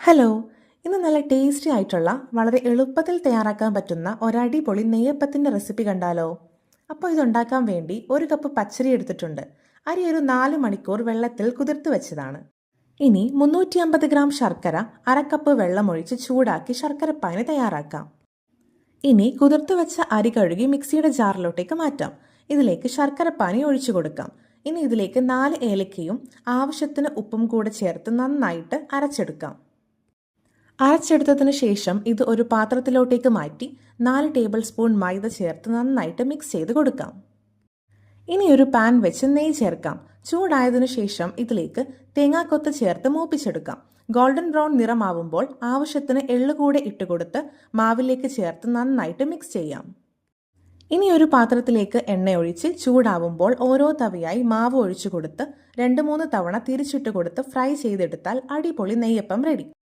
Hello, ഇന്ന് നല്ല tasty ആയിട്ടുള്ള വളരെ എളുപ്പത്തിൽ തയ്യാറാക്കാൻ പറ്റുന്ന ഒരടിപൊളി നെയ്യപ്പത്തിൻ്റെ റെസിപ്പി കണ്ടാലോ? അപ്പോൾ ഇതുണ്ടാക്കാൻ വേണ്ടി ഒരു കപ്പ് പച്ചരി എടുത്തിട്ടുണ്ട്. അരി ഒരു 4 മണിക്കൂർ വെള്ളത്തിൽ കുതിർത്ത് വെച്ചതാണ്. ഇനി 350 ഗ്രാം ശർക്കര, അരക്കപ്പ് വെള്ളമൊഴിച്ച് ചൂടാക്കി ശർക്കരപ്പാനി തയ്യാറാക്കാം. ഇനി കുതിർത്ത് വെച്ച അരി കഴുകി മിക്സിയുടെ ജാറിലോട്ടേക്ക് മാറ്റാം. ഇതിലേക്ക് ശർക്കരപ്പാനി ഒഴിച്ചു കൊടുക്കാം. ഇനി ഇതിലേക്ക് 4 ഏലക്കയും ആവശ്യത്തിന് ഉപ്പും കൂടെ ചേർത്ത് നന്നായിട്ട് അരച്ചെടുക്കാം. അരച്ചെടുത്തതിന് ശേഷം ഇത് ഒരു പാത്രത്തിലോട്ടേക്ക് മാറ്റി 4 ടേബിൾ സ്പൂൺ മൈദ ചേർത്ത് നന്നായിട്ട് മിക്സ് ചെയ്ത് കൊടുക്കാം. ഇനി ഒരു പാൻ വെച്ച് നെയ്യ് ചേർക്കാം. ചൂടായതിനു ശേഷം ഇതിലേക്ക് തേങ്ങാക്കൊത്ത് ചേർത്ത് മൂപ്പിച്ചെടുക്കാം. ഗോൾഡൻ ബ്രൗൺ നിറമാവുമ്പോൾ ആവശ്യത്തിന് എള്ള് കൂടെ ഇട്ടുകൊടുത്ത് മാവിലേക്ക് ചേർത്ത് നന്നായിട്ട് മിക്സ് ചെയ്യാം. ഇനി ഒരു പാത്രത്തിലേക്ക് എണ്ണ ഒഴിച്ച് ചൂടാവുമ്പോൾ ഓരോ തവിയായി മാവ് ഒഴിച്ചു കൊടുത്ത് 2-3 തവണ തിരിച്ചിട്ട് കൊടുത്ത് ഫ്രൈ ചെയ്തെടുത്താൽ അടിപൊളി നെയ്യപ്പം റെഡി.